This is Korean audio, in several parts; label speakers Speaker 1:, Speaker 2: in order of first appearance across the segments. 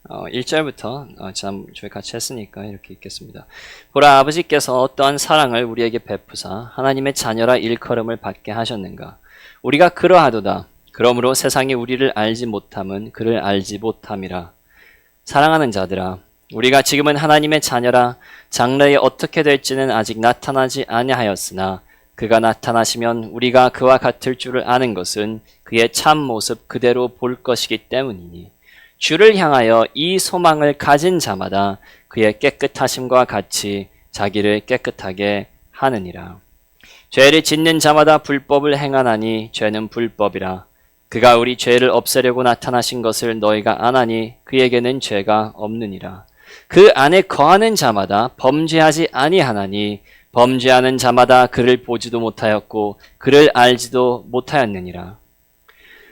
Speaker 1: 1절부터 지난주에 같이 했으니까 이렇게 읽겠습니다. 보라, 아버지께서 어떠한 사랑을 우리에게 베푸사 하나님의 자녀라 일컬음을 받게 하셨는가. 우리가 그러하도다. 그러므로 세상이 우리를 알지 못함은 그를 알지 못함이라. 사랑하는 자들아, 우리가 지금은 하나님의 자녀라. 장래에 어떻게 될지는 아직 나타나지 아니하였으나 그가 나타나시면 우리가 그와 같을 줄을 아는 것은 그의 참 모습 그대로 볼 것이기 때문이니 주를 향하여 이 소망을 가진 자마다 그의 깨끗하심과 같이 자기를 깨끗하게 하느니라. 죄를 짓는 자마다 불법을 행하나니 죄는 불법이라. 그가 우리 죄를 없애려고 나타나신 것을 너희가 아나니 그에게는 죄가 없느니라. 그 안에 거하는 자마다 범죄하지 아니하나니 범죄하는 자마다 그를 보지도 못하였고 그를 알지도 못하였느니라.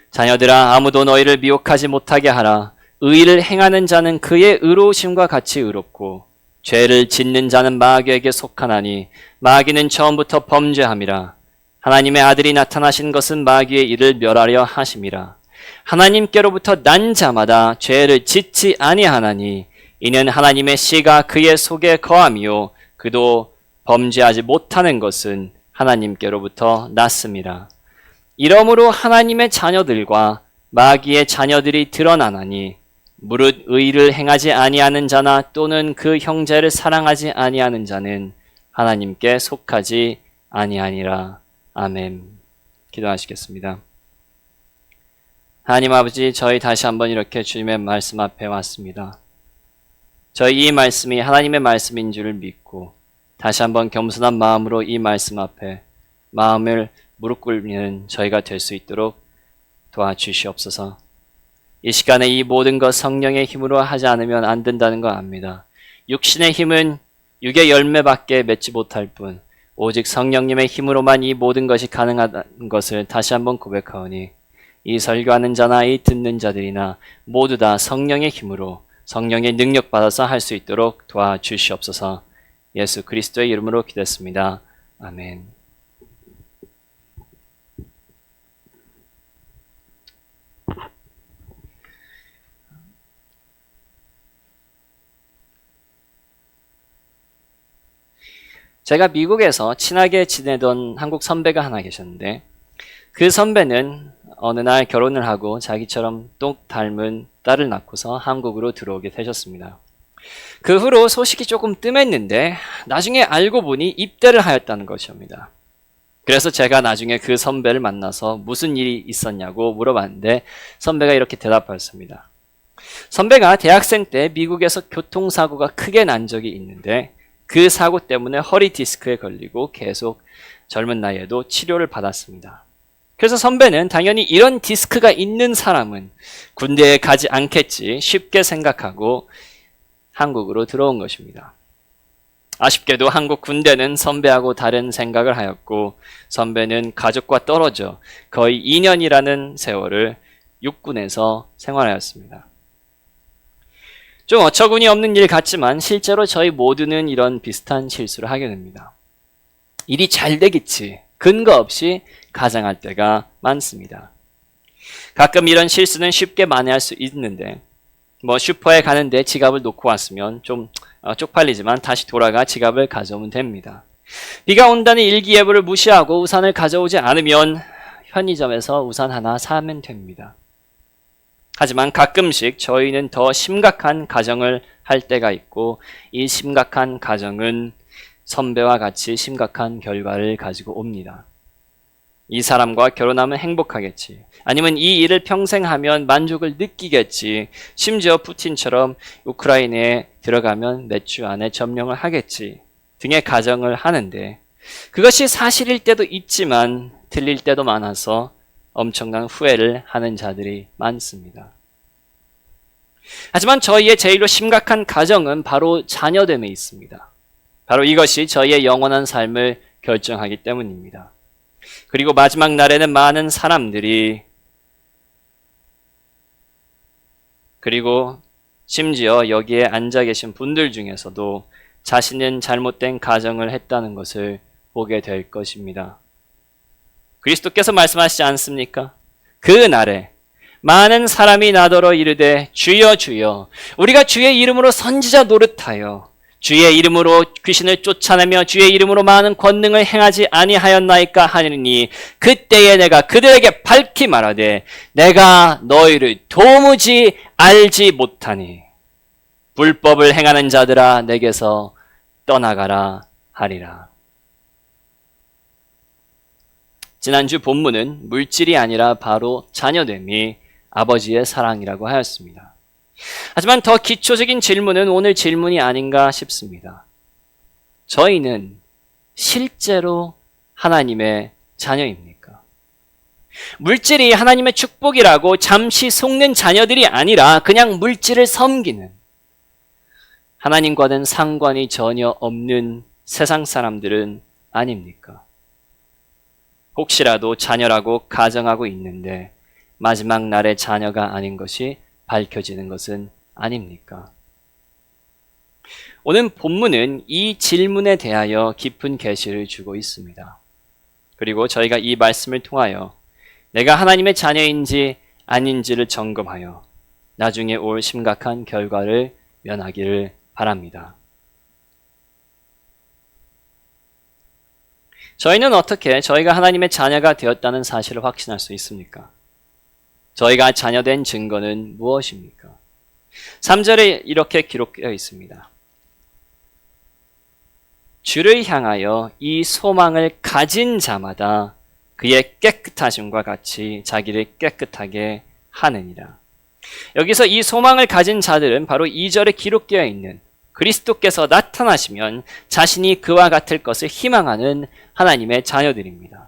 Speaker 1: 자녀들아, 아무도 너희를 미혹하지 못하게 하라. 의를 행하는 자는 그의 의로우심과 같이 의롭고 죄를 짓는 자는 마귀에게 속하나니 마귀는 처음부터 범죄함이라. 하나님의 아들이 나타나신 것은 마귀의 일을 멸하려 하심이라. 하나님께로부터 난 자마다 죄를 짓지 아니하나니 이는 하나님의 씨가 그의 속에 거함이요 그도 범죄하지 못하는 것은 하나님께로부터 났음이라. 이러므로 하나님의 자녀들과 마귀의 자녀들이 드러나나니 무릇 의를 행하지 아니하는 자나 또는 그 형제를 사랑하지 아니하는 자는 하나님께 속하지 아니하니라. 아멘. 기도하시겠습니다. 하나님 아버지, 저희 다시 한번 이렇게 주님의 말씀 앞에 왔습니다. 저희 이 말씀이 하나님의 말씀인 줄을 믿고 다시 한번 겸손한 마음으로 이 말씀 앞에 마음을 무릎 꿇는 저희가 될 수 있도록 도와주시옵소서. 이 시간에 이 모든 것 성령의 힘으로 하지 않으면 안 된다는 거 압니다. 육신의 힘은 육의 열매밖에 맺지 못할 뿐 오직 성령님의 힘으로만 이 모든 것이 가능한 것을 다시 한번 고백하오니 이 설교하는 자나 이 듣는 자들이나 모두 다 성령의 힘으로 성령의 능력 받아서 할 수 있도록 도와주시옵소서. 예수 그리스도의 이름으로 기도했습니다. 아멘. 제가 미국에서 친하게 지내던 한국 선배가 하나 계셨는데 그 선배는 어느 날 결혼을 하고 자기처럼 똑 닮은 딸을 낳고서 한국으로 들어오게 되셨습니다. 그 후로 소식이 조금 뜸했는데 나중에 알고 보니 입대를 하였다는 것입니다. 그래서 제가 나중에 그 선배를 만나서 무슨 일이 있었냐고 물어봤는데 선배가 이렇게 대답하였습니다. 선배가 대학생 때 미국에서 교통사고가 크게 난 적이 있는데 그 사고 때문에 허리 디스크에 걸리고 계속 젊은 나이에도 치료를 받았습니다. 그래서 선배는 당연히 이런 디스크가 있는 사람은 군대에 가지 않겠지 쉽게 생각하고 한국으로 들어온 것입니다. 아쉽게도 한국 군대는 선배하고 다른 생각을 하였고 선배는 가족과 떨어져 거의 2년이라는 세월을 육군에서 생활하였습니다. 좀 어처구니 없는 일 같지만 실제로 저희 모두는 이런 비슷한 실수를 하게 됩니다. 일이 잘 되겠지 근거 없이 가장할 때가 많습니다. 가끔 이런 실수는 쉽게 만회할 수 있는데 슈퍼에 가는데 지갑을 놓고 왔으면 좀 쪽팔리지만 다시 돌아가 지갑을 가져오면 됩니다. 비가 온다는 일기예보를 무시하고 우산을 가져오지 않으면 편의점에서 우산 하나 사면 됩니다. 하지만 가끔씩 저희는 더 심각한 가정을 할 때가 있고 이 심각한 가정은 선배와 같이 심각한 결과를 가지고 옵니다. 이 사람과 결혼하면 행복하겠지. 아니면 이 일을 평생 하면 만족을 느끼겠지. 심지어 푸틴처럼 우크라이나에 들어가면 몇 주 안에 점령을 하겠지. 등의 가정을 하는데 그것이 사실일 때도 있지만 틀릴 때도 많아서 엄청난 후회를 하는 자들이 많습니다. 하지만 저희의 제일로 심각한 가정은 바로 자녀됨에 있습니다. 바로 이것이 저희의 영원한 삶을 결정하기 때문입니다. 그리고 마지막 날에는 많은 사람들이 그리고 심지어 여기에 앉아 계신 분들 중에서도 자신은 잘못된 가정을 했다는 것을 보게 될 것입니다. 그리스도께서 말씀하시지 않습니까? 그 날에 많은 사람이 나더러 이르되 주여 주여 우리가 주의 이름으로 선지자 노릇하여 주의 이름으로 귀신을 쫓아내며 주의 이름으로 많은 권능을 행하지 아니하였나이까 하느니 그때에 내가 그들에게 밝히 말하되 내가 너희를 도무지 알지 못하니 불법을 행하는 자들아 내게서 떠나가라 하리라. 지난주 본문은 물질이 아니라 바로 자녀됨이 아버지의 사랑이라고 하였습니다. 하지만 더 기초적인 질문은 오늘 질문이 아닌가 싶습니다. 저희는 실제로 하나님의 자녀입니까? 물질이 하나님의 축복이라고 잠시 속는 자녀들이 아니라 그냥 물질을 섬기는, 하나님과는 상관이 전혀 없는 세상 사람들은 아닙니까? 혹시라도 자녀라고 가정하고 있는데 마지막 날에 자녀가 아닌 것이 밝혀지는 것은 아닙니까? 오늘 본문은 이 질문에 대하여 깊은 계시를 주고 있습니다. 그리고 저희가 이 말씀을 통하여 내가 하나님의 자녀인지 아닌지를 점검하여 나중에 올 심각한 결과를 면하기를 바랍니다. 저희는 어떻게 저희가 하나님의 자녀가 되었다는 사실을 확신할 수 있습니까? 저희가 자녀된 증거는 무엇입니까? 3절에 이렇게 기록되어 있습니다. 주를 향하여 이 소망을 가진 자마다 그의 깨끗하심과 같이 자기를 깨끗하게 하느니라. 여기서 이 소망을 가진 자들은 바로 2절에 기록되어 있는 그리스도께서 나타나시면 자신이 그와 같을 것을 희망하는 하나님의 자녀들입니다.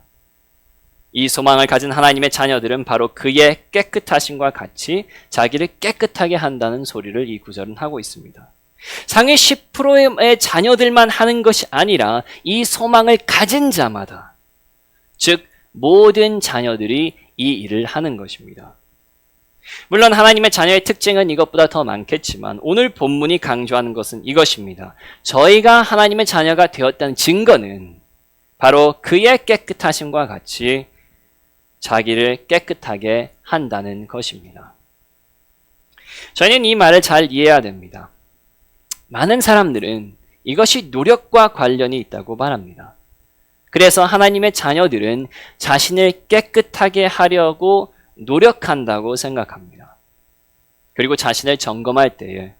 Speaker 1: 이 소망을 가진 하나님의 자녀들은 바로 그의 깨끗하심과 같이 자기를 깨끗하게 한다는 소리를 이 구절은 하고 있습니다. 상위 10%의 자녀들만 하는 것이 아니라 이 소망을 가진 자마다, 즉 모든 자녀들이 이 일을 하는 것입니다. 물론 하나님의 자녀의 특징은 이것보다 더 많겠지만 오늘 본문이 강조하는 것은 이것입니다. 저희가 하나님의 자녀가 되었다는 증거는 바로 그의 깨끗하심과 같이 자기를 깨끗하게 한다는 것입니다. 저희는 이 말을 잘 이해해야 됩니다. 많은 사람들은 이것이 노력과 관련이 있다고 말합니다. 그래서 하나님의 자녀들은 자신을 깨끗하게 하려고 노력한다고 생각합니다. 그리고 자신을 점검할 때에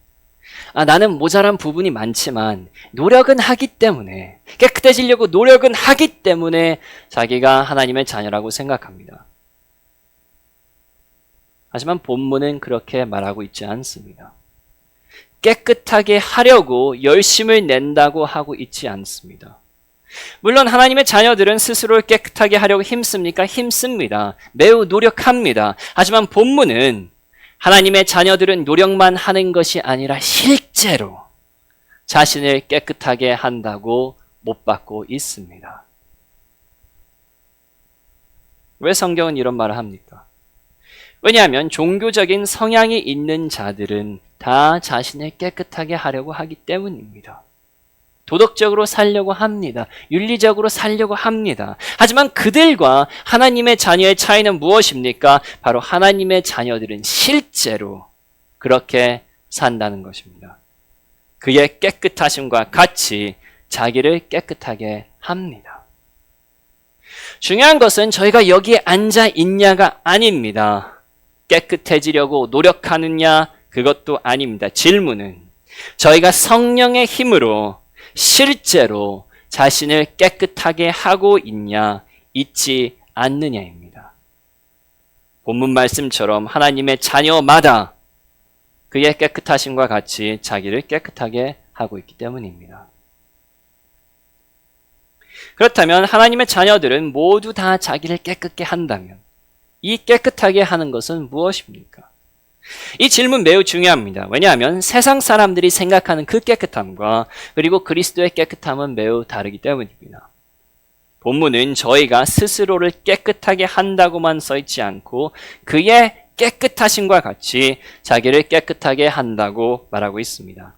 Speaker 1: 나는 모자란 부분이 많지만 노력은 하기 때문에, 깨끗해지려고 노력은 하기 때문에 자기가 하나님의 자녀라고 생각합니다. 하지만 본문은 그렇게 말하고 있지 않습니다. 깨끗하게 하려고 열심을 낸다고 하고 있지 않습니다. 물론 하나님의 자녀들은 스스로를 깨끗하게 하려고 힘씁니까? 힘씁니다. 매우 노력합니다. 하지만 본문은 하나님의 자녀들은 노력만 하는 것이 아니라 실제로 자신을 깨끗하게 한다고 못 받고 있습니다. 왜 성경은 이런 말을 합니까? 왜냐하면 종교적인 성향이 있는 자들은 다 자신을 깨끗하게 하려고 하기 때문입니다. 도덕적으로 살려고 합니다. 윤리적으로 살려고 합니다. 하지만 그들과 하나님의 자녀의 차이는 무엇입니까? 바로 하나님의 자녀들은 실제로 그렇게 산다는 것입니다. 그의 깨끗하심과 같이 자기를 깨끗하게 합니다. 중요한 것은 저희가 여기에 앉아 있냐가 아닙니다. 깨끗해지려고 노력하느냐, 그것도 아닙니다. 질문은 저희가 성령의 힘으로 실제로 자신을 깨끗하게 하고 있냐, 있지 않느냐입니다. 본문 말씀처럼 하나님의 자녀마다 그의 깨끗하심과 같이 자기를 깨끗하게 하고 있기 때문입니다. 그렇다면 하나님의 자녀들은 모두 다 자기를 깨끗게 한다면 이 깨끗하게 하는 것은 무엇입니까? 이 질문 매우 중요합니다. 왜냐하면 세상 사람들이 생각하는 그 깨끗함과 그리고 그리스도의 깨끗함은 매우 다르기 때문입니다. 본문은 저희가 스스로를 깨끗하게 한다고만 써있지 않고 그의 깨끗하심과 같이 자기를 깨끗하게 한다고 말하고 있습니다.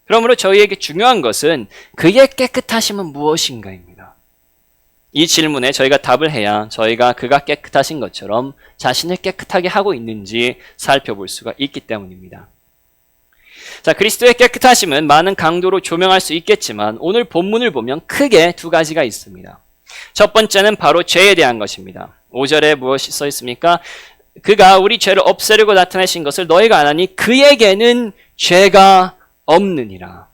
Speaker 1: 그러므로 저희에게 중요한 것은 그의 깨끗하심은 무엇인가입니다. 이 질문에 저희가 답을 해야 저희가 그가 깨끗하신 것처럼 자신을 깨끗하게 하고 있는지 살펴볼 수가 있기 때문입니다. 자, 그리스도의 깨끗하심은 많은 강도로 조명할 수 있겠지만 오늘 본문을 보면 크게 두 가지가 있습니다. 첫 번째는 바로 죄에 대한 것입니다. 5절에 무엇이 써 있습니까? 그가 우리 죄를 없애려고 나타내신 것을 너희가 안 하니 그에게는 죄가 없느니라.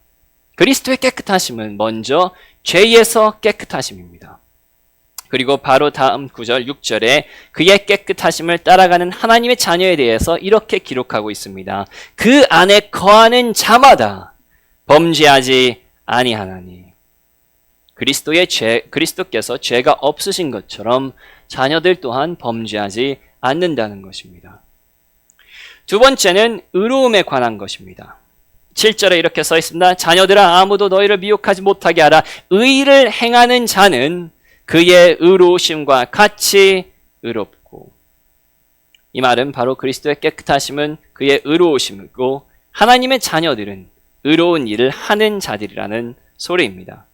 Speaker 1: 그리스도의 깨끗하심은 먼저 죄에서 깨끗하심입니다. 그리고 바로 다음 9절, 6절에 그의 깨끗하심을 따라가는 하나님의 자녀에 대해서 이렇게 기록하고 있습니다. 그 안에 거하는 자마다 범죄하지 아니하나니. 그리스도께서 죄가 없으신 것처럼 자녀들 또한 범죄하지 않는다는 것입니다. 두 번째는 의로움에 관한 것입니다. 7절에 이렇게 써 있습니다. 자녀들아 아무도 너희를 미혹하지 못하게 하라. 의를 행하는 자는 그의 의로우심과 같이 의롭고. 이 말은 바로 그리스도의 깨끗하심은 그의 의로우심이고 하나님의 자녀들은 의로운 일을 하는 자들이라는 소리입니다.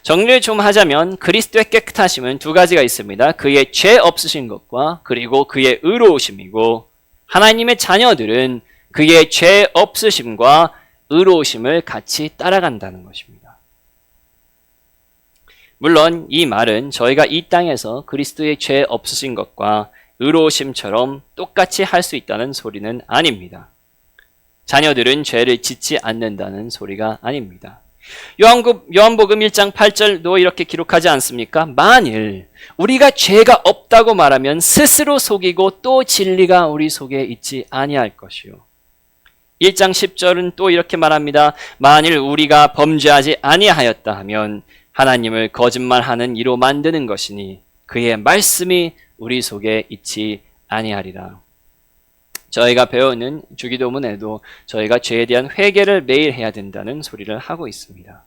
Speaker 1: 정리를 좀 하자면 그리스도의 깨끗하심은 두 가지가 있습니다. 그의 죄 없으신 것과 그리고 그의 의로우심이고 하나님의 자녀들은 그의 죄 없으심과 의로우심을 같이 따라간다는 것입니다. 물론 이 말은 저희가 이 땅에서 그리스도의 죄 없으신 것과 의로우심처럼 똑같이 할 수 있다는 소리는 아닙니다. 자녀들은 죄를 짓지 않는다는 소리가 아닙니다. 요한복음 1장 8절도 이렇게 기록하지 않습니까? 만일 우리가 죄가 없다고 말하면 스스로 속이고 또 진리가 우리 속에 있지 아니할 것이요. 1장 10절은 또 이렇게 말합니다. 만일 우리가 범죄하지 아니하였다 하면 하나님을 거짓말하는 이로 만드는 것이니 그의 말씀이 우리 속에 있지 아니하리라. 저희가 배우는 주기도문에도 저희가 죄에 대한 회개를 매일 해야 된다는 소리를 하고 있습니다.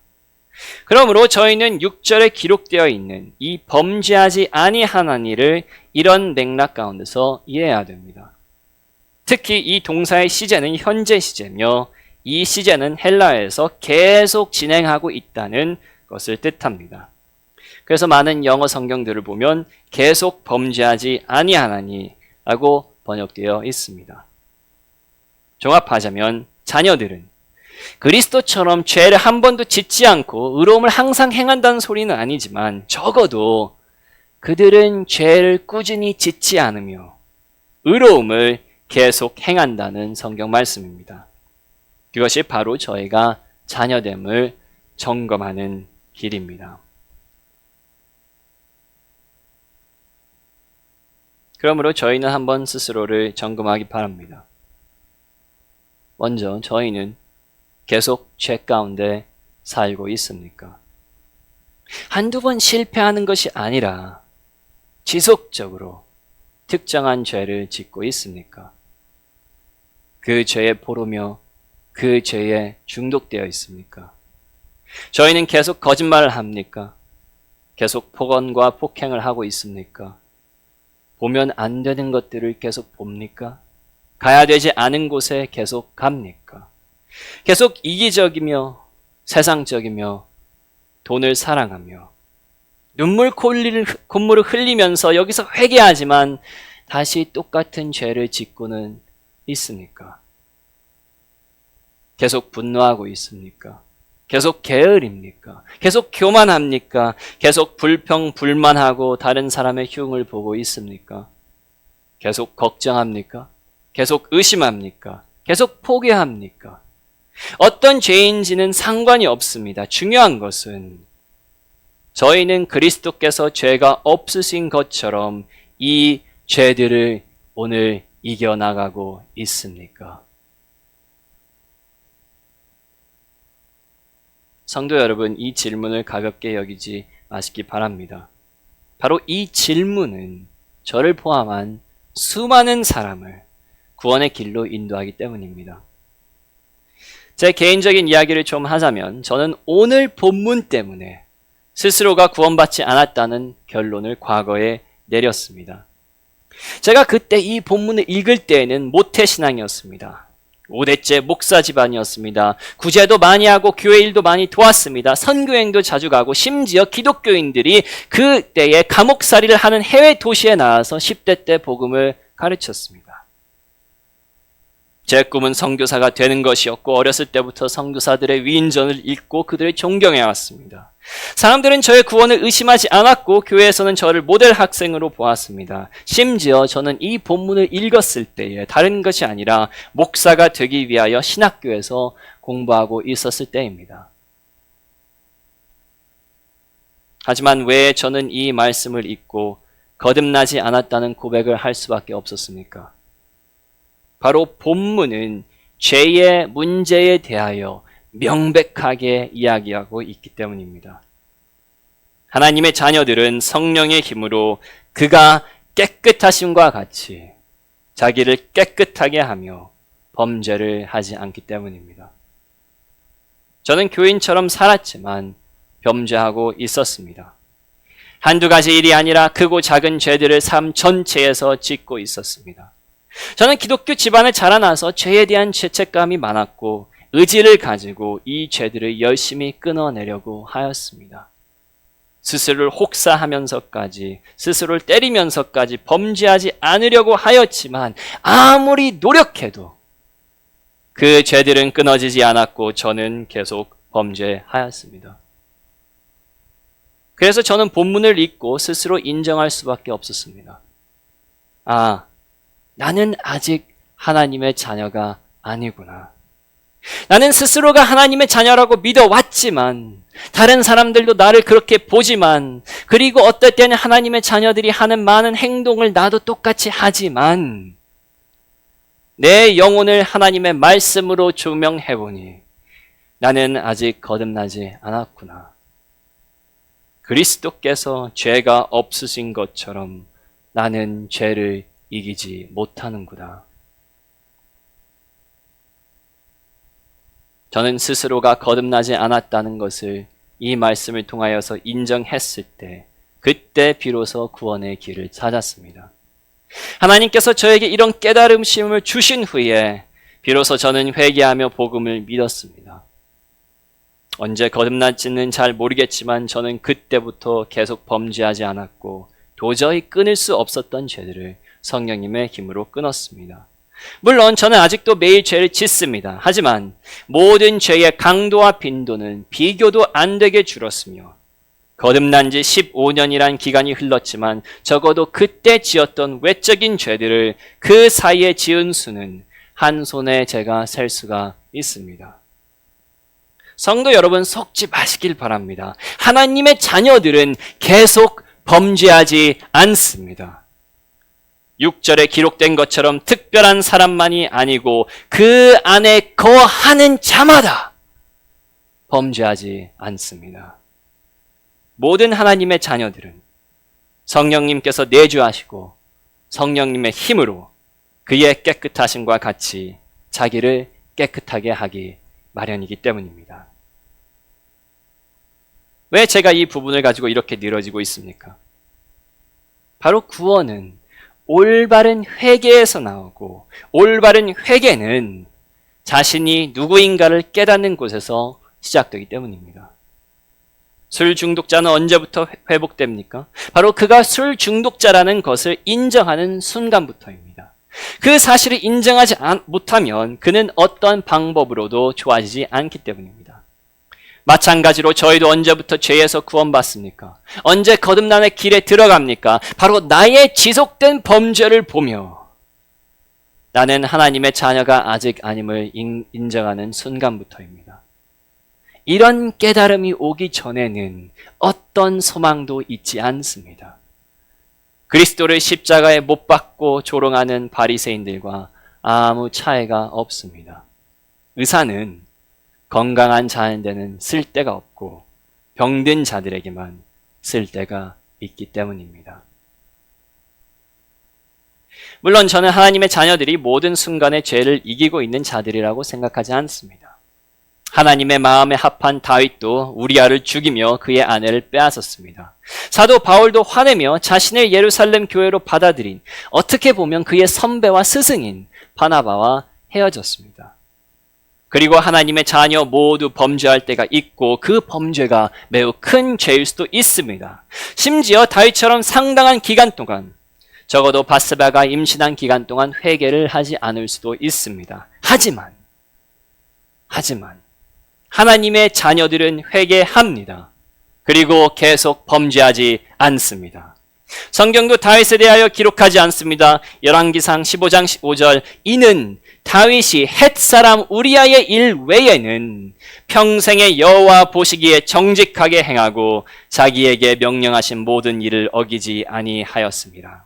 Speaker 1: 그러므로 저희는 6절에 기록되어 있는 이 범죄하지 아니하나니를 이런 맥락 가운데서 이해해야 됩니다. 특히 이 동사의 시제는 현재 시제며 이 시제는 헬라어에서 계속 진행하고 있다는 것을 뜻합니다. 그래서 많은 영어 성경들을 보면 계속 범죄하지 아니하나니 라고 번역되어 있습니다. 종합하자면 자녀들은 그리스도처럼 죄를 한 번도 짓지 않고 의로움을 항상 행한다는 소리는 아니지만 적어도 그들은 죄를 꾸준히 짓지 않으며 의로움을 계속 행한다는 성경 말씀입니다. 그것이 바로 저희가 자녀됨을 점검하는 길입니다. 그러므로 저희는 한번 스스로를 점검하기 바랍니다. 먼저 저희는 계속 죄 가운데 살고 있습니까? 한두 번 실패하는 것이 아니라 지속적으로 특정한 죄를 짓고 있습니까? 그 죄에 포로며 그 죄에 중독되어 있습니까? 저희는 계속 거짓말을 합니까? 계속 폭언과 폭행을 하고 있습니까? 보면 안 되는 것들을 계속 봅니까? 가야 되지 않은 곳에 계속 갑니까? 계속 이기적이며 세상적이며 돈을 사랑하며 콧물을 흘리면서 여기서 회개하지만 다시 똑같은 죄를 짓고는 있습니까? 계속 분노하고 있습니까? 계속 게으릅니까? 계속 교만합니까? 계속 불평불만하고 다른 사람의 흉을 보고 있습니까? 계속 걱정합니까? 계속 의심합니까? 계속 포기합니까? 어떤 죄인지는 상관이 없습니다. 중요한 것은 저희는 그리스도께서 죄가 없으신 것처럼 이 죄들을 오늘 이겨나가고 있습니까? 성도 여러분, 이 질문을 가볍게 여기지 마시기 바랍니다. 바로 이 질문은 저를 포함한 수많은 사람을 구원의 길로 인도하기 때문입니다. 제 개인적인 이야기를 좀 하자면 저는 오늘 본문 때문에 스스로가 구원받지 않았다는 결론을 과거에 내렸습니다. 제가 그때 이 본문을 읽을 때에는 모태신앙이었습니다. 5대째 목사 집안이었습니다. 구제도 많이 하고 교회 일도 많이 도왔습니다. 선교행도 자주 가고 심지어 기독교인들이 그때에 감옥살이를 하는 해외 도시에 나와서 10대 때 복음을 가르쳤습니다. 제 꿈은 선교사가 되는 것이었고 어렸을 때부터 선교사들의 위인전을 읽고 그들을 존경해 왔습니다. 사람들은 저의 구원을 의심하지 않았고 교회에서는 저를 모델 학생으로 보았습니다. 심지어 저는 이 본문을 읽었을 때에 다른 것이 아니라 목사가 되기 위하여 신학교에서 공부하고 있었을 때입니다. 하지만 왜 저는 이 말씀을 읽고 거듭나지 않았다는 고백을 할 수밖에 없었습니까? 바로 본문은 죄의 문제에 대하여 명백하게 이야기하고 있기 때문입니다. 하나님의 자녀들은 성령의 힘으로 그가 깨끗하심과 같이 자기를 깨끗하게 하며 범죄를 하지 않기 때문입니다. 저는 교인처럼 살았지만 범죄하고 있었습니다. 한두 가지 일이 아니라 크고 작은 죄들을 삶 전체에서 짓고 있었습니다. 저는 기독교 집안에 자라나서 죄에 대한 죄책감이 많았고 의지를 가지고 이 죄들을 열심히 끊어내려고 하였습니다. 스스로를 혹사하면서까지 스스로를 때리면서까지 범죄하지 않으려고 하였지만 아무리 노력해도 그 죄들은 끊어지지 않았고 저는 계속 범죄하였습니다. 그래서 저는 본문을 읽고 스스로 인정할 수밖에 없었습니다. 나는 아직 하나님의 자녀가 아니구나. 나는 스스로가 하나님의 자녀라고 믿어왔지만 다른 사람들도 나를 그렇게 보지만 그리고 어떨 때는 하나님의 자녀들이 하는 많은 행동을 나도 똑같이 하지만 내 영혼을 하나님의 말씀으로 조명해보니 나는 아직 거듭나지 않았구나. 그리스도께서 죄가 없으신 것처럼 나는 죄를 이기지 못하는구나. 저는 스스로가 거듭나지 않았다는 것을 이 말씀을 통하여서 인정했을 때 그때 비로소 구원의 길을 찾았습니다. 하나님께서 저에게 이런 깨달음심을 주신 후에 비로소 저는 회개하며 복음을 믿었습니다. 언제 거듭날지는 잘 모르겠지만 저는 그때부터 계속 범죄하지 않았고 도저히 끊을 수 없었던 죄들을 성령님의 힘으로 끊었습니다. 물론 저는 아직도 매일 죄를 짓습니다. 하지만 모든 죄의 강도와 빈도는 비교도 안 되게 줄었으며 거듭난 지 15년이란 기간이 흘렀지만 적어도 그때 지었던 외적인 죄들을 그 사이에 지은 수는 한 손에 제가 셀 수가 있습니다. 성도 여러분, 속지 마시길 바랍니다. 하나님의 자녀들은 계속 범죄하지 않습니다. 6절에 기록된 것처럼 특별한 사람만이 아니고 그 안에 거하는 자마다 범죄하지 않습니다. 모든 하나님의 자녀들은 성령님께서 내주하시고 성령님의 힘으로 그의 깨끗하심과 같이 자기를 깨끗하게 하기 마련이기 때문입니다. 왜 제가 이 부분을 가지고 이렇게 늘어지고 있습니까? 바로 구원은 올바른 회개에서 나오고 올바른 회개는 자신이 누구인가를 깨닫는 곳에서 시작되기 때문입니다. 술 중독자는 언제부터 회복됩니까? 바로 그가 술 중독자라는 것을 인정하는 순간부터입니다. 그 사실을 인정하지 못하면 그는 어떤 방법으로도 좋아지지 않기 때문입니다. 마찬가지로 저희도 언제부터 죄에서 구원받습니까? 언제 거듭남의 길에 들어갑니까? 바로 나의 지속된 범죄를 보며 나는 하나님의 자녀가 아직 아님을 인정하는 순간부터입니다. 이런 깨달음이 오기 전에는 어떤 소망도 있지 않습니다. 그리스도를 십자가에 못 박고 조롱하는 바리새인들과 아무 차이가 없습니다. 의사는 건강한 자한테는 쓸데가 없고 병든 자들에게만 쓸데가 있기 때문입니다. 물론 저는 하나님의 자녀들이 모든 순간에 죄를 이기고 있는 자들이라고 생각하지 않습니다. 하나님의 마음에 합한 다윗도 우리아를 죽이며 그의 아내를 빼앗았습니다. 사도 바울도 화내며 자신의 예루살렘 교회로 받아들인 어떻게 보면 그의 선배와 스승인 바나바와 헤어졌습니다. 그리고 하나님의 자녀 모두 범죄할 때가 있고 그 범죄가 매우 큰 죄일 수도 있습니다. 심지어 다윗처럼 상당한 기간 동안, 적어도 바스바가 임신한 기간 동안 회개를 하지 않을 수도 있습니다. 하지만 하나님의 자녀들은 회개합니다. 그리고 계속 범죄하지 않습니다. 성경도 다윗에 대하여 기록하지 않습니다. 열왕기상 15장 15절, 이는 다윗이 헷 사람 우리아의 일 외에는 평생의 여호와 보시기에 정직하게 행하고 자기에게 명령하신 모든 일을 어기지 아니하였습니다.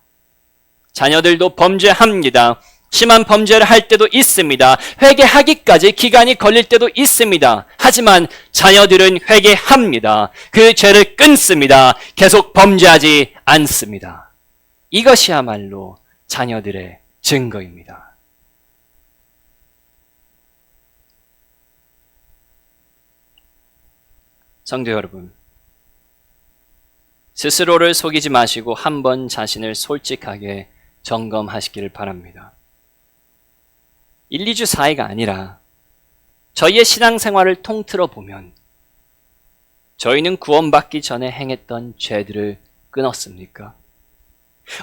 Speaker 1: 자녀들도 범죄합니다. 심한 범죄를 할 때도 있습니다. 회개하기까지 기간이 걸릴 때도 있습니다. 하지만 자녀들은 회개합니다. 그 죄를 끊습니다. 계속 범죄하지 않습니다. 이것이야말로 자녀들의 증거입니다. 성도 여러분, 스스로를 속이지 마시고 한번 자신을 솔직하게 점검하시기를 바랍니다. 1, 2주 사이가 아니라 저희의 신앙생활을 통틀어 보면 저희는 구원받기 전에 행했던 죄들을 끊었습니까?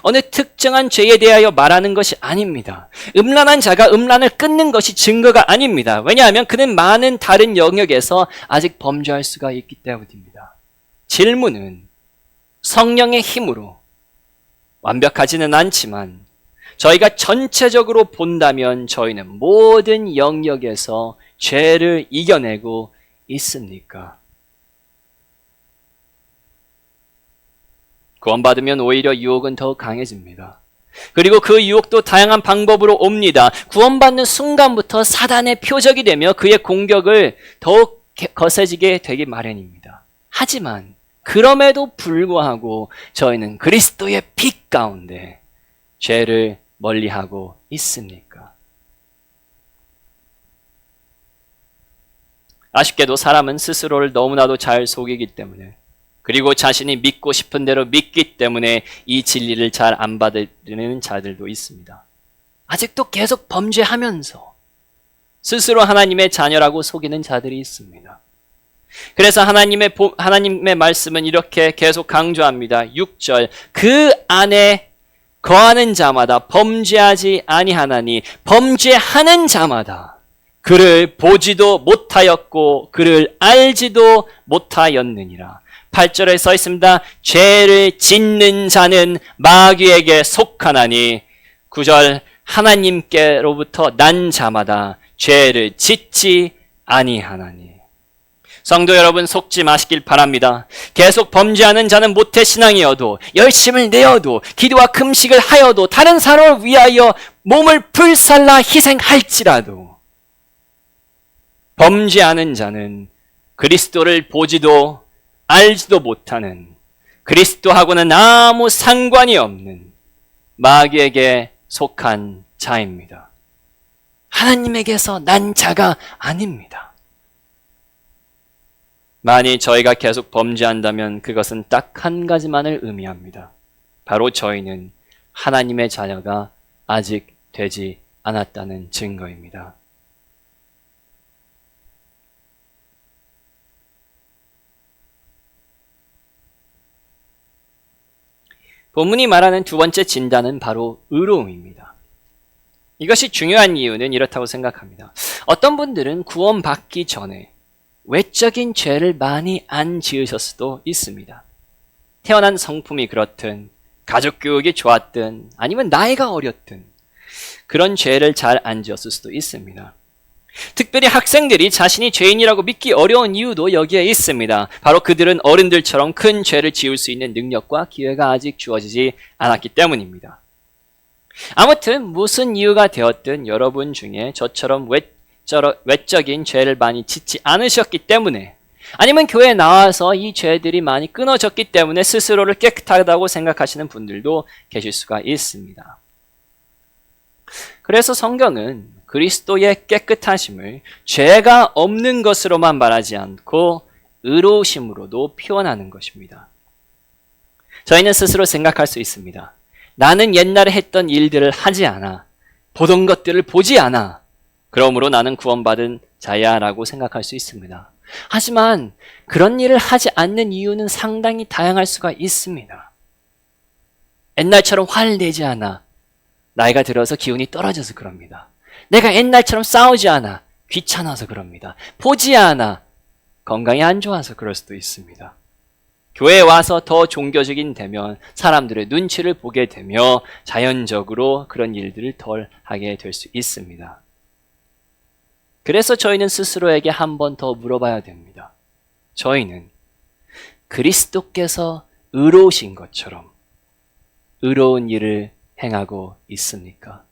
Speaker 1: 어느 특정한 죄에 대하여 말하는 것이 아닙니다. 음란한 자가 음란을 끊는 것이 증거가 아닙니다. 왜냐하면 그는 많은 다른 영역에서 아직 범죄할 수가 있기 때문입니다. 질문은 성령의 힘으로 완벽하지는 않지만 저희가 전체적으로 본다면 저희는 모든 영역에서 죄를 이겨내고 있습니까? 구원받으면 오히려 유혹은 더욱 강해집니다. 그리고 그 유혹도 다양한 방법으로 옵니다. 구원받는 순간부터 사단의 표적이 되며 그의 공격을 더욱 거세지게 되기 마련입니다. 하지만 그럼에도 불구하고 저희는 그리스도의 빛 가운데 죄를 멀리하고 있습니까? 아쉽게도 사람은 스스로를 너무나도 잘 속이기 때문에, 그리고 자신이 믿고 싶은 대로 믿기 때문에 이 진리를 잘 안 받으려는 자들도 있습니다. 아직도 계속 범죄하면서 스스로 하나님의 자녀라고 속이는 자들이 있습니다. 그래서 하나님의 말씀은 이렇게 계속 강조합니다. 6절, 그 안에 거하는 자마다 범죄하지 아니하나니 범죄하는 자마다 그를 보지도 못하였고 그를 알지도 못하였느니라. 8절에 써 있습니다. 죄를 짓는 자는 마귀에게 속하나니 9절, 하나님께로부터 난 자마다 죄를 짓지 아니하나니. 성도 여러분, 속지 마시길 바랍니다. 계속 범죄하는 자는 모태신앙이어도, 열심을 내어도, 기도와 금식을 하여도, 다른 사람을 위하여 몸을 불살라 희생할지라도 범죄하는 자는 그리스도를 보지도 알지도 못하는, 그리스도하고는 아무 상관이 없는 마귀에게 속한 자입니다. 하나님에게서 난 자가 아닙니다. 만일 저희가 계속 범죄한다면 그것은 딱 한 가지만을 의미합니다. 바로 저희는 하나님의 자녀가 아직 되지 않았다는 증거입니다. 본문이 말하는 두 번째 진단은 바로 의로움입니다. 이것이 중요한 이유는 이렇다고 생각합니다. 어떤 분들은 구원받기 전에 외적인 죄를 많이 안 지으셨을 수도 있습니다. 태어난 성품이 그렇든, 가족 교육이 좋았든, 아니면 나이가 어렸든 그런 죄를 잘 안 지었을 수도 있습니다. 특별히 학생들이 자신이 죄인이라고 믿기 어려운 이유도 여기에 있습니다. 바로 그들은 어른들처럼 큰 죄를 지을 수 있는 능력과 기회가 아직 주어지지 않았기 때문입니다. 아무튼 무슨 이유가 되었든 여러분 중에 저처럼 외적인 죄를 많이 짓지 않으셨기 때문에, 아니면 교회에 나와서 이 죄들이 많이 끊어졌기 때문에 스스로를 깨끗하다고 생각하시는 분들도 계실 수가 있습니다. 그래서 성경은 그리스도의 깨끗하심을 죄가 없는 것으로만 말하지 않고 의로우심으로도 표현하는 것입니다. 저희는 스스로 생각할 수 있습니다. 나는 옛날에 했던 일들을 하지 않아, 보던 것들을 보지 않아, 그러므로 나는 구원받은 자야 라고 생각할 수 있습니다. 하지만 그런 일을 하지 않는 이유는 상당히 다양할 수가 있습니다. 옛날처럼 화를 내지 않아. 나이가 들어서 기운이 떨어져서 그럽니다. 내가 옛날처럼 싸우지 않아. 귀찮아서 그럽니다. 보지 않아. 건강이 안 좋아서 그럴 수도 있습니다. 교회에 와서 더 종교적인 되면 사람들의 눈치를 보게 되며 자연적으로 그런 일들을 덜 하게 될 수 있습니다. 그래서 저희는 스스로에게 한 번 더 물어봐야 됩니다. 저희는 그리스도께서 의로우신 것처럼 의로운 일을 행하고 있습니까?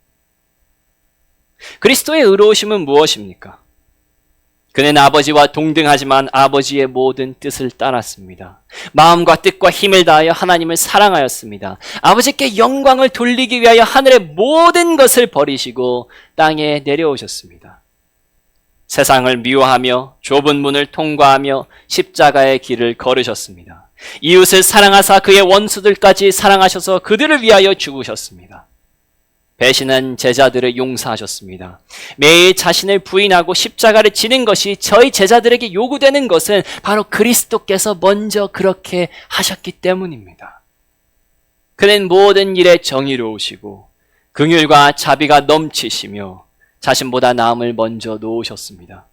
Speaker 1: 그리스도의 의로우심은 무엇입니까? 그는 아버지와 동등하지만 아버지의 모든 뜻을 따랐습니다. 마음과 뜻과 힘을 다하여 하나님을 사랑하였습니다. 아버지께 영광을 돌리기 위하여 하늘의 모든 것을 버리시고 땅에 내려오셨습니다. 세상을 미워하며 좁은 문을 통과하며 십자가의 길을 걸으셨습니다. 이웃을 사랑하사 그의 원수들까지 사랑하셔서 그들을 위하여 죽으셨습니다. 배신한 제자들을 용서하셨습니다. 매일 자신을 부인하고 십자가를 지는 것이 저희 제자들에게 요구되는 것은 바로 그리스도께서 먼저 그렇게 하셨기 때문입니다. 그는 모든 일에 정의로우시고 긍휼과 자비가 넘치시며 자신보다 남을 먼저 놓으셨습니다.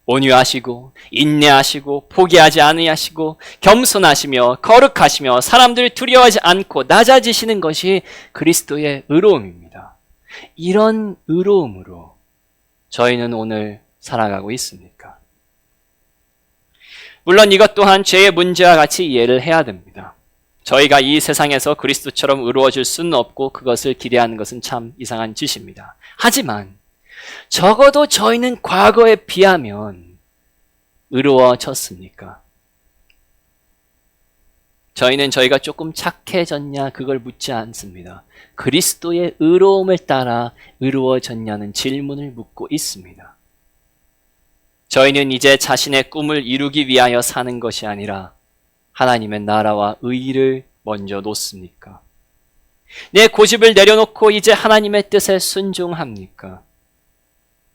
Speaker 1: 온유하시고 인내하시고 포기하지 않으시고 겸손하시며 거룩하시며 사람들을 두려워하지 않고 낮아지시는 것이 그리스도의 의로움입니다. 이런 의로움으로 저희는 오늘 살아가고 있습니까? 물론 이것 또한 죄의 문제와 같이 이해를 해야 됩니다. 저희가 이 세상에서 그리스도처럼 의로워질 수는 없고 그것을 기대하는 것은 참 이상한 짓입니다. 하지만 적어도 저희는 과거에 비하면 의로워졌습니까? 저희는 저희가 조금 착해졌냐 그걸 묻지 않습니다. 그리스도의 의로움을 따라 의로워졌냐는 질문을 묻고 있습니다. 저희는 이제 자신의 꿈을 이루기 위하여 사는 것이 아니라 하나님의 나라와 의를 먼저 놓습니까? 내 고집을 내려놓고 이제 하나님의 뜻에 순종합니까?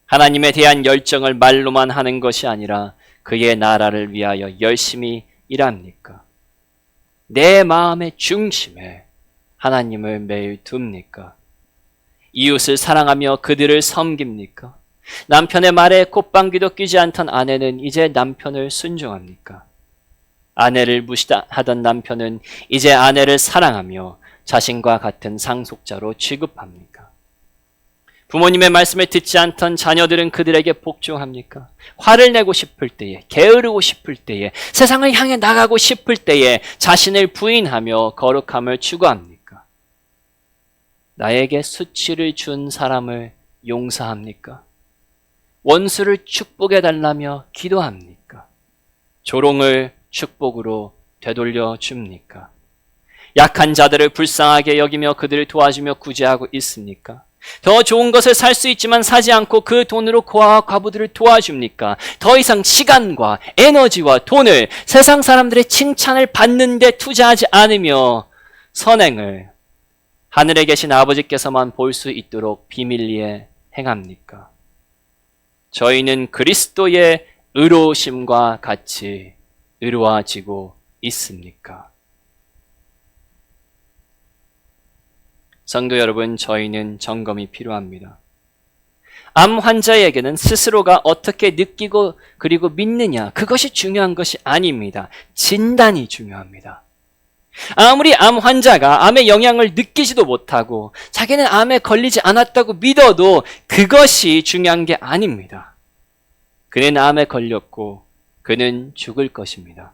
Speaker 1: 하나님에 대한 열정을 말로만 하는 것이 아니라 그의 나라를 위하여 열심히 일합니까? 내 마음의 중심에 하나님을 매일 둡니까? 이웃을 사랑하며 그들을 섬깁니까? 남편의 말에 콧방귀도 뀌지 않던 아내는 이제 남편을 순종합니까? 아내를 무시하던 남편은 이제 아내를 사랑하며 자신과 같은 상속자로 취급합니까? 부모님의 말씀을 듣지 않던 자녀들은 그들에게 복종합니까? 화를 내고 싶을 때에, 게으르고 싶을 때에, 세상을 향해 나가고 싶을 때에 자신을 부인하며 거룩함을 추구합니까? 나에게 수치를 준 사람을 용서합니까? 원수를 축복해 달라며 기도합니까? 조롱을 축복으로 되돌려 줍니까? 약한 자들을 불쌍하게 여기며 그들을 도와주며 구제하고 있습니까? 더 좋은 것을 살 수 있지만 사지 않고 그 돈으로 고아와 과부들을 도와줍니까? 더 이상 시간과 에너지와 돈을 세상 사람들의 칭찬을 받는 데 투자하지 않으며 선행을 하늘에 계신 아버지께서만 볼 수 있도록 비밀리에 행합니까? 저희는 그리스도의 의로우심과 같이 의로워지고 있습니까? 성도 여러분, 저희는 점검이 필요합니다. 암 환자에게는 스스로가 어떻게 느끼고 그리고 믿느냐, 그것이 중요한 것이 아닙니다. 진단이 중요합니다. 아무리 암 환자가 암의 영향을 느끼지도 못하고 자기는 암에 걸리지 않았다고 믿어도 그것이 중요한 게 아닙니다. 그는 암에 걸렸고 그는 죽을 것입니다.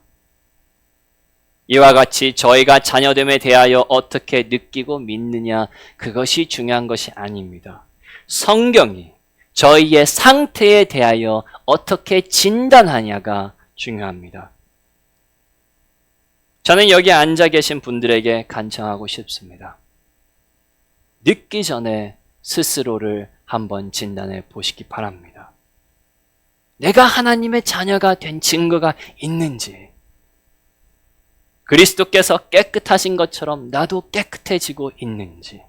Speaker 1: 이와 같이 저희가 자녀됨에 대하여 어떻게 느끼고 믿느냐, 그것이 중요한 것이 아닙니다. 성경이 저희의 상태에 대하여 어떻게 진단하냐가 중요합니다. 저는 여기 앉아 계신 분들에게 간청하고 싶습니다. 늦기 전에 스스로를 한번 진단해 보시기 바랍니다. 내가 하나님의 자녀가 된 증거가 있는지, 그리스도께서 깨끗하신 것처럼 나도 깨끗해지고 있는지,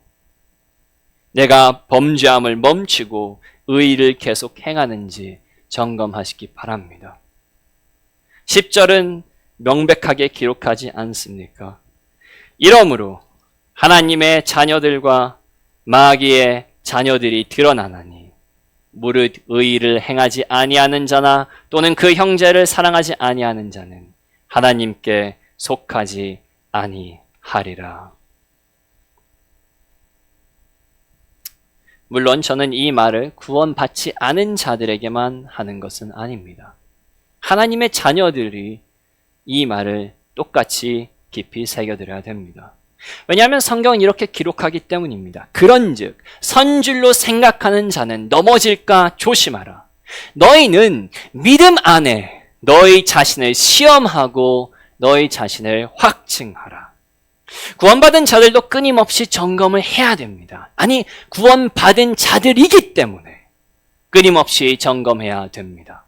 Speaker 1: 내가 범죄함을 멈추고 의의를 계속 행하는지 점검하시기 바랍니다. 10절은 명백하게 기록하지 않습니까? 이러므로 하나님의 자녀들과 마귀의 자녀들이 드러나나니 무릇 의의를 행하지 아니하는 자나 또는 그 형제를 사랑하지 아니하는 자는 하나님께 속하지 아니하리라. 물론 저는 이 말을 구원받지 않은 자들에게만 하는 것은 아닙니다. 하나님의 자녀들이 이 말을 똑같이 깊이 새겨들어야 됩니다. 왜냐하면 성경은 이렇게 기록하기 때문입니다. 그런즉 선줄로 생각하는 자는 넘어질까 조심하라. 너희는 믿음 안에 너희 자신을 시험하고 너희 자신을 확증하라. 구원받은 자들도 끊임없이 점검을 해야 됩니다. 아니, 구원받은 자들이기 때문에 끊임없이 점검해야 됩니다.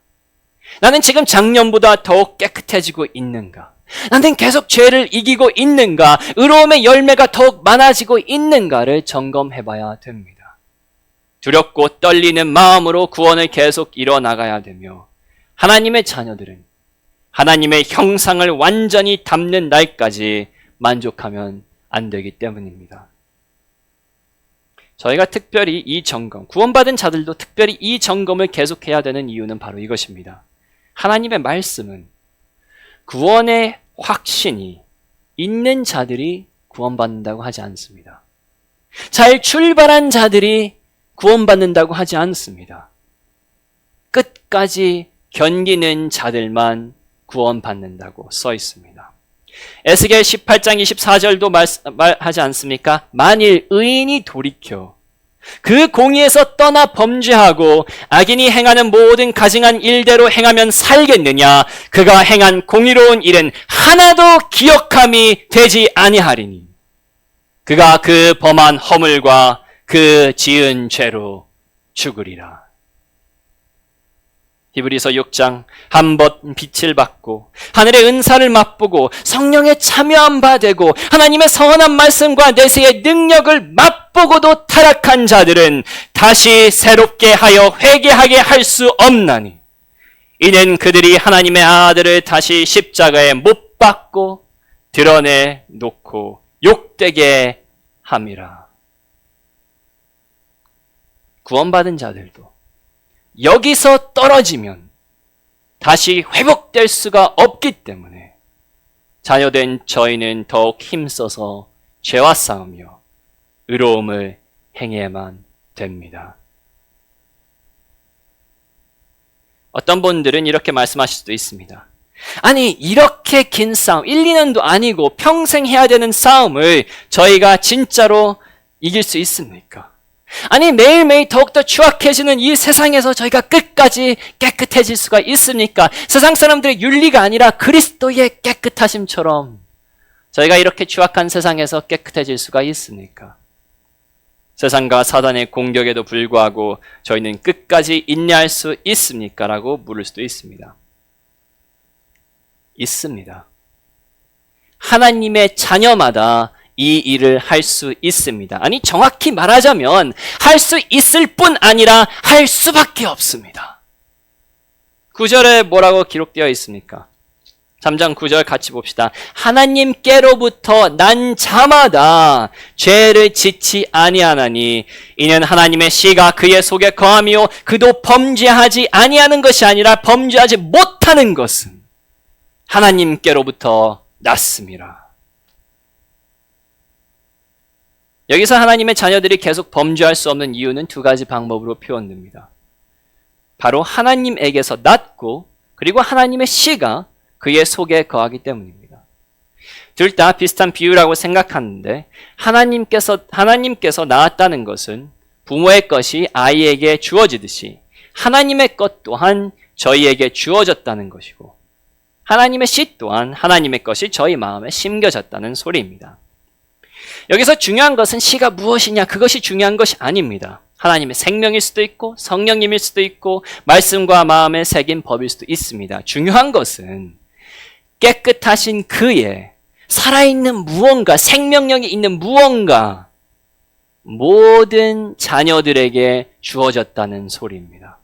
Speaker 1: 나는 지금 작년보다 더욱 깨끗해지고 있는가? 나는 계속 죄를 이기고 있는가? 의로움의 열매가 더욱 많아지고 있는가를 점검해봐야 됩니다. 두렵고 떨리는 마음으로 구원을 계속 이뤄나가야 되며 하나님의 자녀들은 하나님의 형상을 완전히 담는 날까지 만족하면 안 되기 때문입니다. 저희가 특별히 이 점검, 구원받은 자들도 특별히 이 점검을 계속해야 되는 이유는 바로 이것입니다. 하나님의 말씀은 구원의 확신이 있는 자들이 구원받는다고 하지 않습니다. 잘 출발한 자들이 구원받는다고 하지 않습니다. 끝까지 견디는 자들만 구원받는다고 써 있습니다. 에스겔 18장 24절도 말하지 않습니까? 만일 의인이 돌이켜 그 공의에서 떠나 범죄하고 악인이 행하는 모든 가증한 일대로 행하면 살겠느냐? 그가 행한 공의로운 일은 하나도 기억함이 되지 아니하리니 그가 그 범한 허물과 그 지은 죄로 죽으리라. 히브리서 6장 한 번 빛을 받고 하늘의 은사를 맛보고 성령에 참여한 바 되고 하나님의 선한 말씀과 내세의 능력을 맛보고도 타락한 자들은 다시 새롭게 하여 회개하게 할 수 없나니 이는 그들이 하나님의 아들을 다시 십자가에 못 박고 드러내 놓고 욕되게 함이라. 구원받은 자들도 여기서 떨어지면 다시 회복될 수가 없기 때문에 자녀된 저희는 더욱 힘써서 죄와 싸우며 의로움을 행해야만 됩니다. 어떤 분들은 이렇게 말씀하실 수도 있습니다. 아니, 이렇게 긴 싸움, 1, 2년도 아니고 평생 해야 되는 싸움을 저희가 진짜로 이길 수 있습니까? 아니, 매일매일 더욱더 추악해지는 이 세상에서 저희가 끝까지 깨끗해질 수가 있습니까? 세상 사람들의 윤리가 아니라 그리스도의 깨끗하심처럼 저희가 이렇게 추악한 세상에서 깨끗해질 수가 있습니까? 세상과 사단의 공격에도 불구하고 저희는 끝까지 인내할 수 있습니까? 라고 물을 수도 있습니다. 있습니다. 하나님의 자녀마다 이 일을 할 수 있습니다. 아니, 정확히 말하자면 할 수 있을 뿐 아니라 할 수밖에 없습니다. 9절에 뭐라고 기록되어 있습니까? 3장 9절 같이 봅시다. 하나님께로부터 난 자마다 죄를 짓지 아니하나니 이는 하나님의 씨가 그의 속에 거하며 그도 범죄하지 아니하는 것이 아니라 범죄하지 못하는 것은 하나님께로부터 났음이라. 여기서 하나님의 자녀들이 계속 범죄할 수 없는 이유는 두 가지 방법으로 표현됩니다. 바로 하나님에게서 났고 그리고 하나님의 씨가 그의 속에 거하기 때문입니다. 둘 다 비슷한 비유라고 생각하는데 하나님께서 낳았다는 것은 부모의 것이 아이에게 주어지듯이 하나님의 것 또한 저희에게 주어졌다는 것이고 하나님의 씨 또한 하나님의 것이 저희 마음에 심겨졌다는 소리입니다. 여기서 중요한 것은 씨가 무엇이냐, 그것이 중요한 것이 아닙니다. 하나님의 생명일 수도 있고 성령님일 수도 있고 말씀과 마음에 새긴 법일 수도 있습니다. 중요한 것은 깨끗하신 그의 살아있는 무언가, 생명력이 있는 무언가 모든 자녀들에게 주어졌다는 소리입니다.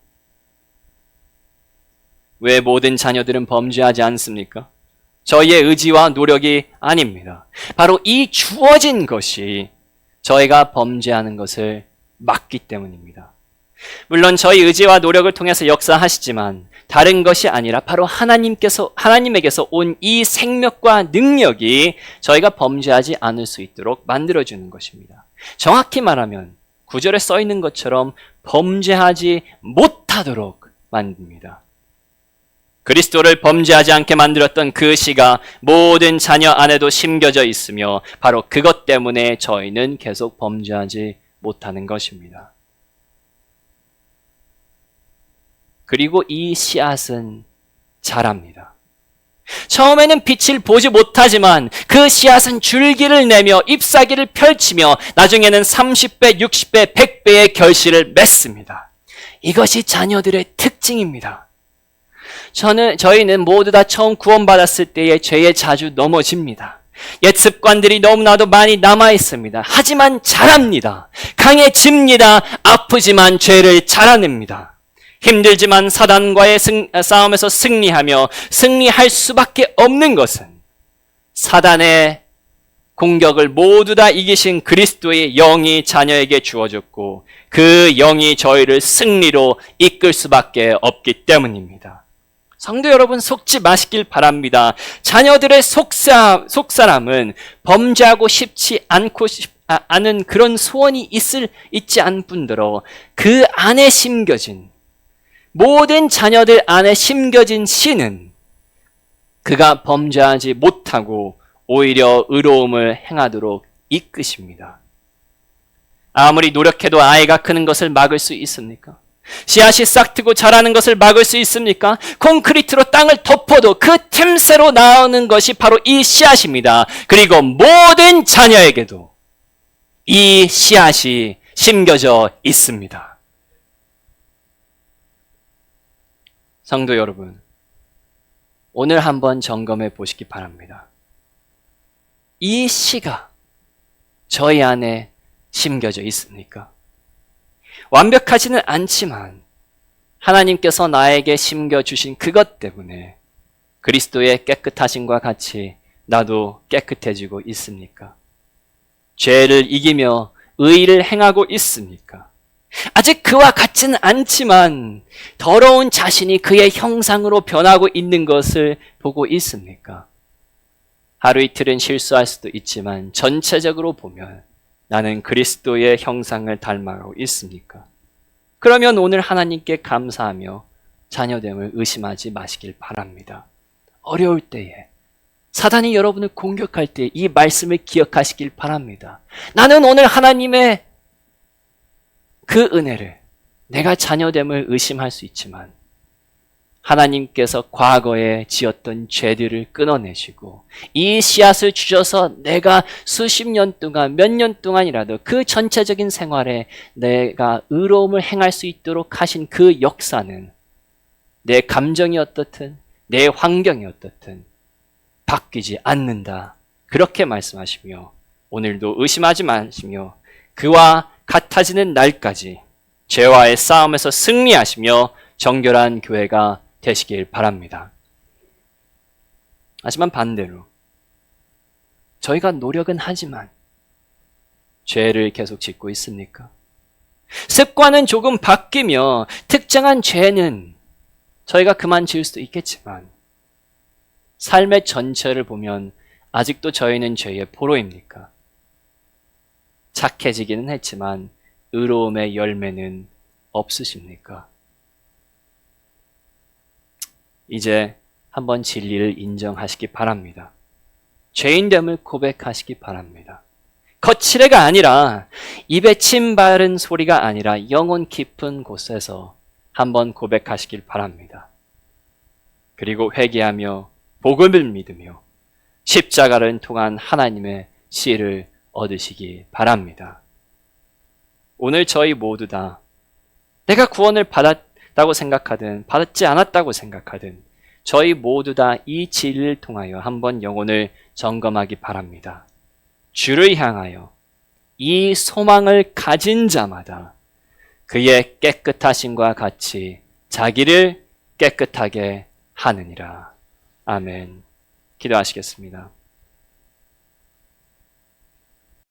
Speaker 1: 왜 모든 자녀들은 범죄하지 않습니까? 저희의 의지와 노력이 아닙니다. 바로 이 주어진 것이 저희가 범죄하는 것을 막기 때문입니다. 물론 저희 의지와 노력을 통해서 역사하시지만 다른 것이 아니라 바로 하나님에게서 온 이 생명과 능력이 저희가 범죄하지 않을 수 있도록 만들어주는 것입니다. 정확히 말하면 구절에 써 있는 것처럼 범죄하지 못하도록 만듭니다. 그리스도를 범죄하지 않게 만들었던 그 씨가 모든 자녀 안에도 심겨져 있으며 바로 그것 때문에 저희는 계속 범죄하지 못하는 것입니다. 그리고 이 씨앗은 자랍니다. 처음에는 빛을 보지 못하지만 그 씨앗은 줄기를 내며 잎사귀를 펼치며 나중에는 30배, 60배, 100배의 결실을 맺습니다. 이것이 자녀들의 특징입니다. 저희는 모두 다 처음 구원받았을 때의 죄에 자주 넘어집니다. 옛 습관들이 너무나도 많이 남아 있습니다. 하지만 자랍니다. 강해집니다. 아프지만 죄를 자라냅니다. 힘들지만 사단과의 싸움에서 승리하며 승리할 수밖에 없는 것은 사단의 공격을 모두 다 이기신 그리스도의 영이 자녀에게 주어졌고 그 영이 저희를 승리로 이끌 수밖에 없기 때문입니다. 성도 여러분, 속지 마시길 바랍니다. 자녀들의 속사람은 범죄하고 싶지 않은 그런 소원이 있지 않은 뿐더러 그 안에 심겨진 모든 자녀들 안에 심겨진 씨는 그가 범죄하지 못하고 오히려 의로움을 행하도록 이끄십니다. 아무리 노력해도 아이가 크는 것을 막을 수 있습니까? 씨앗이 싹트고 자라는 것을 막을 수 있습니까? 콘크리트로 땅을 덮어도 그 틈새로 나오는 것이 바로 이 씨앗입니다. 그리고 모든 자녀에게도 이 씨앗이 심겨져 있습니다. 성도 여러분, 오늘 한번 점검해 보시기 바랍니다. 이 씨가 저희 안에 심겨져 있습니까? 완벽하지는 않지만 하나님께서 나에게 심겨주신 그것 때문에 그리스도의 깨끗하심과 같이 나도 깨끗해지고 있습니까? 죄를 이기며 의를 행하고 있습니까? 아직 그와 같지는 않지만 더러운 자신이 그의 형상으로 변하고 있는 것을 보고 있습니까? 하루 이틀은 실수할 수도 있지만 전체적으로 보면 나는 그리스도의 형상을 닮아가고 있습니까? 그러면 오늘 하나님께 감사하며 자녀됨을 의심하지 마시길 바랍니다. 어려울 때에 사단이 여러분을 공격할 때 이 말씀을 기억하시길 바랍니다. 나는 오늘 하나님의 그 은혜를 내가 자녀됨을 의심할 수 있지만 하나님께서 과거에 지었던 죄들을 끊어내시고 이 씨앗을 주셔서 내가 수십 년 동안 몇 년 동안이라도 그 전체적인 생활에 내가 의로움을 행할 수 있도록 하신 그 역사는 내 감정이 어떻든 내 환경이 어떻든 바뀌지 않는다. 그렇게 말씀하시며 오늘도 의심하지 마시며 그와 같아지는 날까지 죄와의 싸움에서 승리하시며 정결한 교회가 되시길 바랍니다. 하지만 반대로 저희가 노력은 하지만 죄를 계속 짓고 있습니까? 습관은 조금 바뀌며 특정한 죄는 저희가 그만 지을 수도 있겠지만 삶의 전체를 보면 아직도 저희는 죄의 포로입니까? 착해지기는 했지만 의로움의 열매는 없으십니까? 이제 한번 진리를 인정하시기 바랍니다. 죄인됨을 고백하시기 바랍니다. 거칠애가 아니라 입에 침 바른 소리가 아니라 영혼 깊은 곳에서 한번 고백하시길 바랍니다. 그리고 회개하며 복음을 믿으며 십자가를 통한 하나님의 씨를 얻으시기 바랍니다. 오늘 저희 모두 다 내가 구원을 받았다고 생각하든 받지 않았다고 생각하든 저희 모두 다 이 진리를 통하여 한번 영혼을 점검하기 바랍니다. 주를 향하여 이 소망을 가진 자마다 그의 깨끗하심과 같이 자기를 깨끗하게 하느니라. 아멘. 기도하시겠습니다.